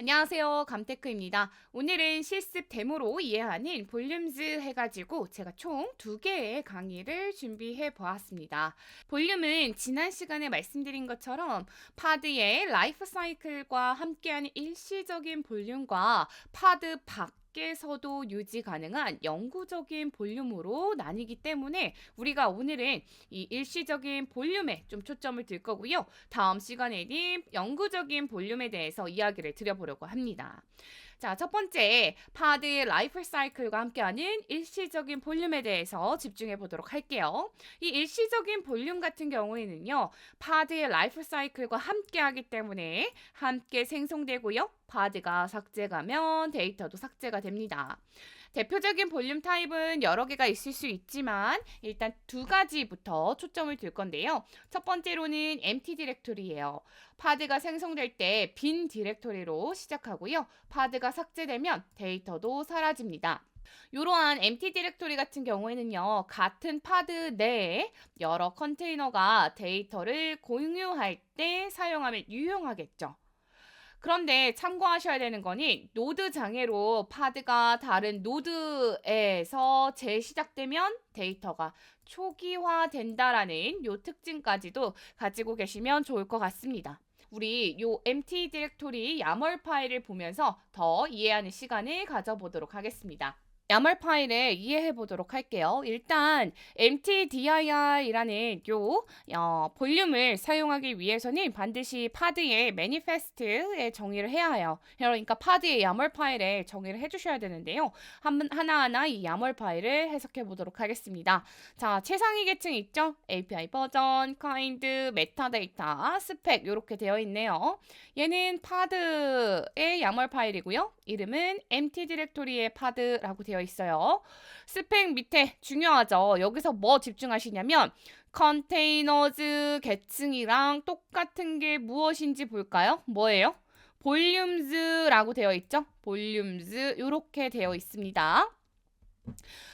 안녕하세요. 감테크입니다. 오늘은 실습 데모로 이해하는 볼륨즈 해가지고 제가 총 2개의 강의를 준비해 보았습니다. 볼륨은 지난 시간에 말씀드린 것처럼 파드의 라이프 사이클과 함께하는 일시적인 볼륨과 파드 밖에서도 유지 가능한 영구적인 볼륨으로 나뉘기 때문에 우리가 오늘은 이 일시적인 볼륨에 좀 초점을 둘 거고요. 다음 시간에는 영구적인 볼륨에 대해서 이야기를 드려보려고 합니다. 자, 첫 번째, 파드의 라이프 사이클과 함께하는 일시적인 볼륨에 대해서 집중해 보도록 할게요. 이 일시적인 볼륨 같은 경우에는요, 파드의 라이프 사이클과 함께하기 때문에 함께 생성되고요, 파드가 삭제가면 데이터도 삭제가 됩니다. 대표적인 볼륨 타입은 여러 개가 있을 수 있지만 일단 2가지부터 초점을 둘 건데요. 첫 번째로는 empty 디렉토리예요. 파드가 생성될 때 빈 디렉토리로 시작하고요. 파드가 삭제되면 데이터도 사라집니다. 이러한 empty 디렉토리 같은 경우에는요, 같은 파드 내에 여러 컨테이너가 데이터를 공유할 때 사용하면 유용하겠죠. 그런데 참고하셔야 되는 거니 노드 장애로 파드가 다른 노드에서 재시작되면 데이터가 초기화된다라는 요 특징까지도 가지고 계시면 좋을 것 같습니다. 우리 요 empty 디렉토리 야멀 파일을 보면서 더 이해하는 시간을 가져보도록 하겠습니다. 야멀 파일을 이해해 보도록 할게요. 일단 mtdir이라는 볼륨을 사용하기 위해서는 반드시 파드의 manifest의 정의를 해야 해요. 그러니까 파드의 야멀 파일에 정의를 해주셔야 되는데요. 하나하나 이 야멀 파일을 해석해 보도록 하겠습니다. 자, 최상위 계층 있죠? API 버전, kind, 메타데이터, 스펙 이렇게 되어 있네요. 얘는 파드의 야멀 파일이고요. 이름은 empty 디렉토리의 파드라고 되어 있어요. 스펙 밑에 중요하죠. 여기서 뭐 집중하시냐면 컨테이너즈 계층이랑 똑같은 게 무엇인지 볼까요? 뭐예요? 볼륨즈라고 되어 있죠? 볼륨즈 이렇게 되어 있습니다.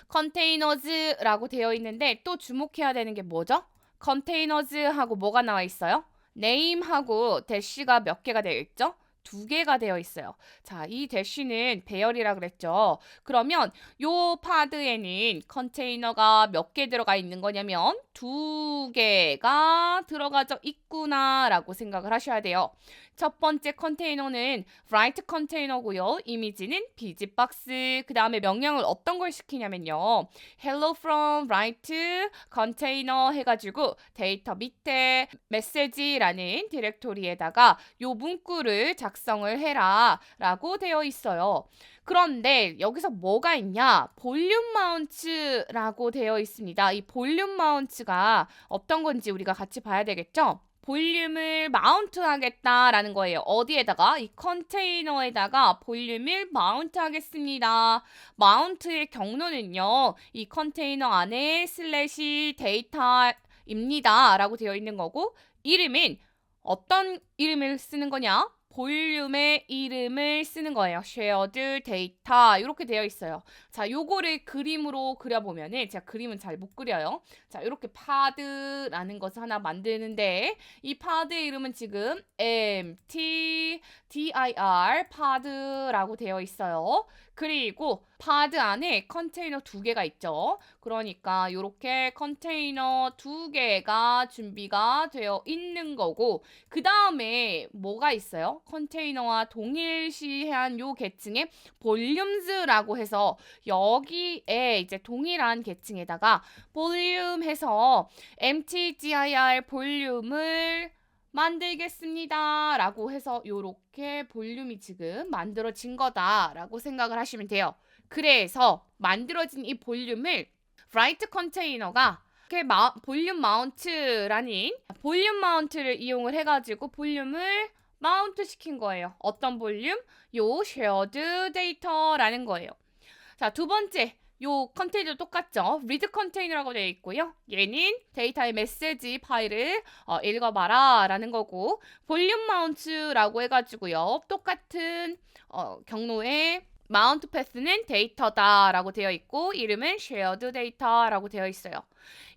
컨테이너즈라고 되어 있는데 또 주목해야 되는 게 뭐죠? 컨테이너즈하고 뭐가 나와 있어요? 네임하고 대시가 몇 개가 되어 있죠? 2개가 되어 있어요. 자, 이 대시는 배열이라 그랬죠. 그러면 요 파드에는 컨테이너가 몇 개 들어가 있는 거냐면 2개가 들어가져 있구나라고 생각을 하셔야 돼요. 첫 번째 컨테이너는 write 컨테이너고요. 이미지는 비즈박스. 그 다음에 명령을 어떤 걸 시키냐면요. hello from write 컨테이너 해가지고 데이터 밑에 메시지라는 디렉토리에다가 요 문구를 작성을 해라 라고 되어 있어요. 그런데 여기서 뭐가 있냐? 볼륨 마운트라고 되어 있습니다. 이 볼륨 마운트가 어떤 건지 우리가 같이 봐야 되겠죠? 볼륨을 마운트 하겠다라는 거예요. 어디에다가? 이 컨테이너에다가 볼륨을 마운트 하겠습니다. 마운트의 경로는요. 이 컨테이너 안에 슬래시 데이터입니다. 라고 되어 있는 거고 이름은 어떤 이름을 쓰는 거냐? 볼륨의 이름을 쓰는 거예요. shared data 이렇게 되어 있어요. 자, 요거를 그림으로 그려보면은 제가 그림은 잘 못 그려요. 자, 이렇게 파드라는 것을 하나 만드는데 이 파드의 이름은 지금 MTDIR 파드라고 되어 있어요. 그리고 파드 안에 컨테이너 2개가 있죠. 그러니까 이렇게 컨테이너 2개가 준비가 되어 있는 거고 그 다음에 뭐가 있어요? 컨테이너와 동일시한 요 계층에 볼륨즈라고 해서 여기에 이제 동일한 계층에다가 볼륨 해서 mtdir 볼륨을 만들겠습니다 라고 해서 요렇게 볼륨이 지금 만들어진 거다라고 생각을 하시면 돼요. 그래서 만들어진 이 볼륨을 write 컨테이너가 이렇게 볼륨 마운트라는 볼륨 마운트를 이용을 해가지고 볼륨을 마운트 시킨 거예요. 어떤 볼륨? 요 shared data라는 거예요. 자, 두 번째 요 컨테이너 똑같죠? read 컨테이너라고 되어 있고요. 얘는 데이터의 메시지 파일을 읽어봐라 라는 거고 볼륨 마운트라고 해가지고요. 똑같은 경로에 마운트 패스는 데이터다라고 되어 있고 이름은 shared data라고 되어 있어요.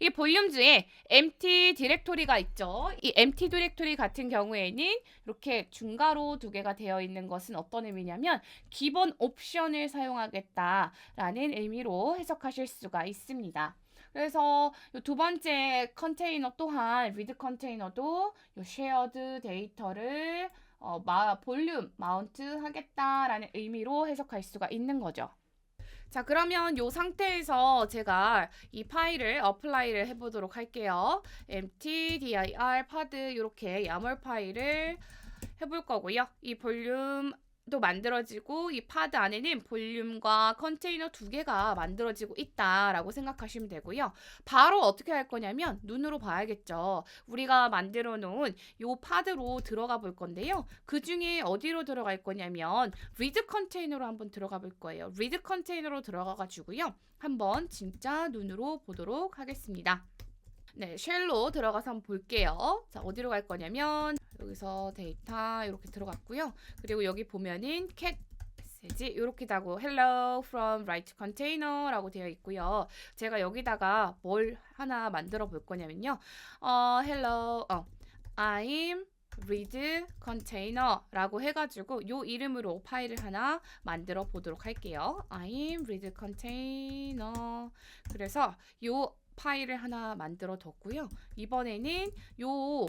이 볼륨즈에 empty 디렉토리가 있죠. 이 empty 디렉토리 같은 경우에는 이렇게 중괄호 두 개가 되어 있는 것은 어떤 의미냐면 기본 옵션을 사용하겠다라는 의미로 해석하실 수가 있습니다. 그래서 두 번째 컨테이너 또한 read 컨테이너도 이 shared 데이터를 볼륨 마운트 하겠다라는 의미로 해석할 수가 있는 거죠. 자, 그러면 이 상태에서 제가 이 파일을 어플라이를 해보도록 할게요. empty.dir pod 이렇게 야물 파일을 해볼 거고요. 이 볼륨도 만들어지고 이 파드 안에는 볼륨과 컨테이너 두 개가 만들어지고 있다라고 생각하시면 되고요. 바로 어떻게 할 거냐면 눈으로 봐야겠죠. 우리가 만들어 놓은 이 파드로 들어가 볼 건데요. 그 중에 어디로 들어갈 거냐면 read 컨테이너로 한번 들어가 볼 거예요. read 컨테이너로 들어가 가지고요. 한번 진짜 눈으로 보도록 하겠습니다. 네, 쉘로 들어가서 한번 볼게요. 자, 어디로 갈 거냐면 여기서 데이터 이렇게 들어갔고요. 그리고 여기 보면은 cat 메시지 이렇게 다고 hello from write container라고 되어 있고요. 제가 여기다가 뭘 하나 만들어 볼 거냐면요. hello I'm read container라고 해가지고 요 이름으로 파일을 하나 만들어 보도록 할게요. I'm read container. 그래서 요 파일을 하나 만들어 뒀고요. 이번에는 요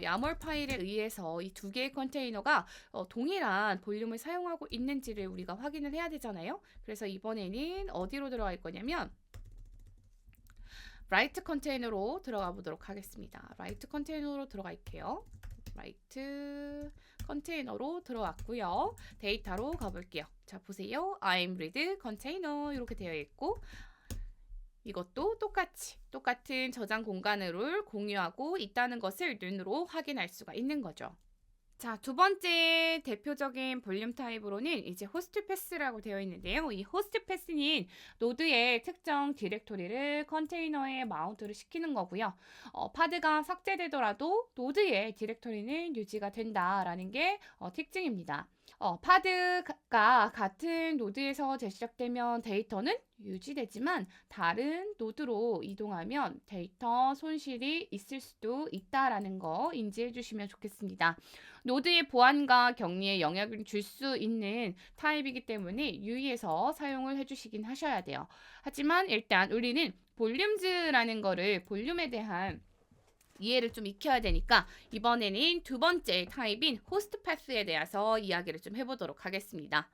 야멀 파일에 의해서 이 두 개의 컨테이너가 동일한 볼륨을 사용하고 있는지를 우리가 확인을 해야 되잖아요. 그래서 이번에는 어디로 들어갈 거냐면 write 컨테이너로 들어가 보도록 하겠습니다. write 컨테이너로 들어갈게요. write 컨테이너로 들어왔고요. 데이터로 가볼게요. 자, 보세요. I'm read container 이렇게 되어 있고 이것도 똑같은 저장 공간을 공유하고 있다는 것을 눈으로 확인할 수가 있는 거죠. 자, 두 번째 대표적인 볼륨 타입으로는 이제 호스트 패스라고 되어 있는데요. 이 호스트 패스는 노드의 특정 디렉토리를 컨테이너에 마운트를 시키는 거고요. 파드가 삭제되더라도 노드의 디렉토리는 유지가 된다라는 게 특징입니다. 파드가 같은 노드에서 제시작되면 데이터는 유지되지만 다른 노드로 이동하면 데이터 손실이 있을 수도 있다라는 거 인지해 주시면 좋겠습니다. 노드의 보안과 격리에 영향을 줄 수 있는 타입이기 때문에 유의해서 사용을 해주시긴 하셔야 돼요. 하지만 일단 우리는 볼륨즈라는 거를 볼륨에 대한 이해를 좀 익혀야 되니까 이번에는 두 번째 타입인 호스트 패스에 대해서 이야기를 좀 해보도록 하겠습니다.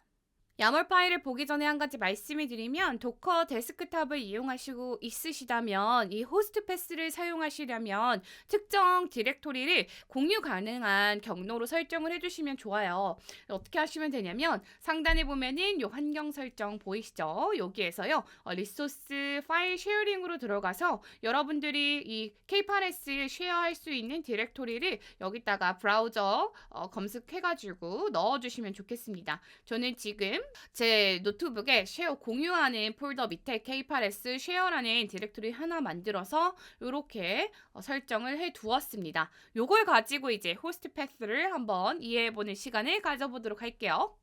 야멀 파일을 보기 전에 한 가지 말씀을 드리면 도커 데스크탑을 이용하시고 있으시다면 이 호스트 패스를 사용하시려면 특정 디렉토리를 공유 가능한 경로로 설정을 해주시면 좋아요. 어떻게 하시면 되냐면 상단에 보면은 이 환경 설정 보이시죠? 여기에서요 리소스 파일 쉐어링으로 들어가서 여러분들이 이 K8S 쉐어할 수 있는 디렉토리를 여기다가 브라우저 검색해가지고 넣어주시면 좋겠습니다. 저는 지금 제 노트북에 쉐어 공유하는 폴더 밑에 K8S 쉐어라는 디렉토리 하나 만들어서 이렇게 설정을 해 두었습니다. 요걸 가지고 이제 호스트 패스를 한번 이해해보는 시간을 가져보도록 할게요.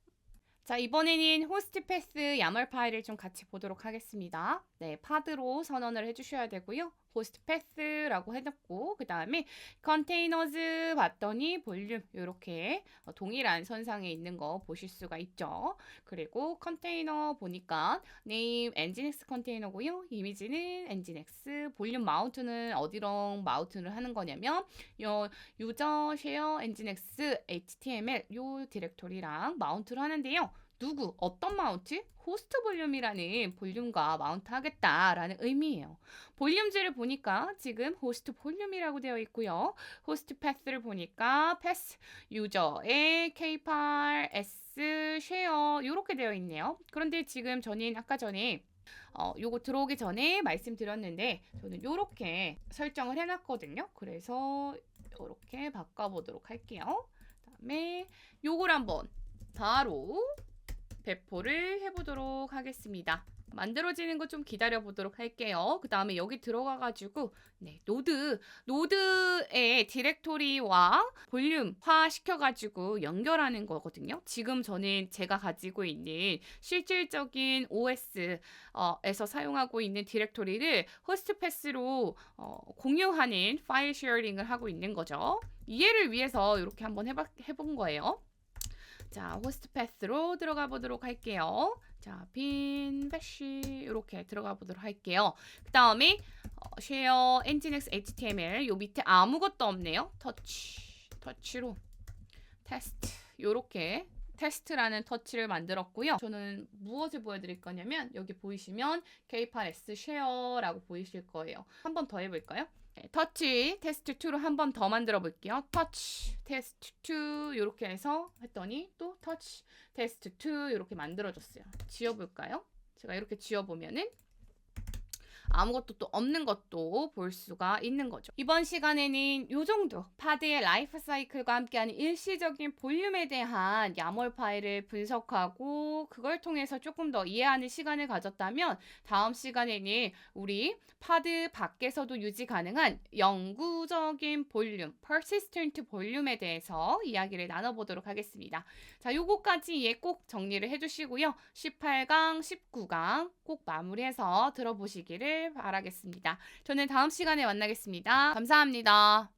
자, 이번에는 호스트 패스 야멀 파일을 좀 같이 보도록 하겠습니다. 네, 파드로 선언을 해주셔야 되고요. 호스트 패스라고 해놓고 그 다음에 컨테이너즈 봤더니 볼륨 이렇게 동일한 선상에 있는 거 보실 수가 있죠. 그리고 컨테이너 보니까 네임 엔진엑스 컨테이너고요. 이미지는 엔진엑스, 볼륨 마운트는 어디로 마운트를 하는 거냐면 유저 쉐어 엔진엑스 HTML 요 디렉토리랑 마운트를 하는데요. 어떤 마운트? 호스트 볼륨이라는 볼륨과 마운트 하겠다라는 의미예요. 볼륨즈를 보니까 지금 호스트 볼륨이라고 되어 있고요. 호스트 패스를 보니까 패스 유저의 K8S 쉐어 이렇게 되어 있네요. 그런데 지금 저는 아까 전에 요거 들어오기 전에 말씀드렸는데 저는 요렇게 설정을 해놨거든요. 그래서 요렇게 바꿔보도록 할게요. 그다음에 요걸 한번 바로 배포를 해보도록 하겠습니다. 만들어지는 거 좀 기다려 보도록 할게요. 그 다음에 여기 들어가가지고 네, 노드의 디렉토리와 볼륨화 시켜가지고 연결하는 거거든요. 지금 저는 제가 가지고 있는 실질적인 OS에서 사용하고 있는 디렉토리를 호스트 패스로 공유하는 파일 쉐어링을 하고 있는 거죠. 이해를 위해서 이렇게 한번 해본 거예요. 자, 호스트 패스로 들어가 보도록 할게요. 자, 빈 배시 이렇게 들어가 보도록 할게요. 그 다음에 쉐어 엔진엑스 HTML 요 밑에 아무것도 없네요. 터치로 테스트 요렇게 테스트라는 터치를 만들었고요. 저는 무엇을 보여드릴 거냐면 여기 보이시면 K8S 쉐어라고 보이실 거예요. 한 번 더 해볼까요? 네, 터치 테스트 2로 한 번 더 만들어 볼게요. 터치 테스트 2 이렇게 해서 했더니 또 터치 테스트 2 이렇게 만들어졌어요. 지워볼까요? 제가 이렇게 지워보면은 아무것도 또 없는 것도 볼 수가 있는 거죠. 이번 시간에는 요 정도 파드의 라이프 사이클과 함께하는 일시적인 볼륨에 대한 야몰 파일을 분석하고 그걸 통해서 조금 더 이해하는 시간을 가졌다면 다음 시간에는 우리 파드 밖에서도 유지 가능한 영구적인 볼륨, persistent 볼륨에 대해서 이야기를 나눠보도록 하겠습니다. 자, 요거까지 꼭 정리를 해주시고요. 18강, 19강 꼭 마무리해서 들어보시기를 바라겠습니다. 저는 다음 시간에 만나겠습니다. 감사합니다.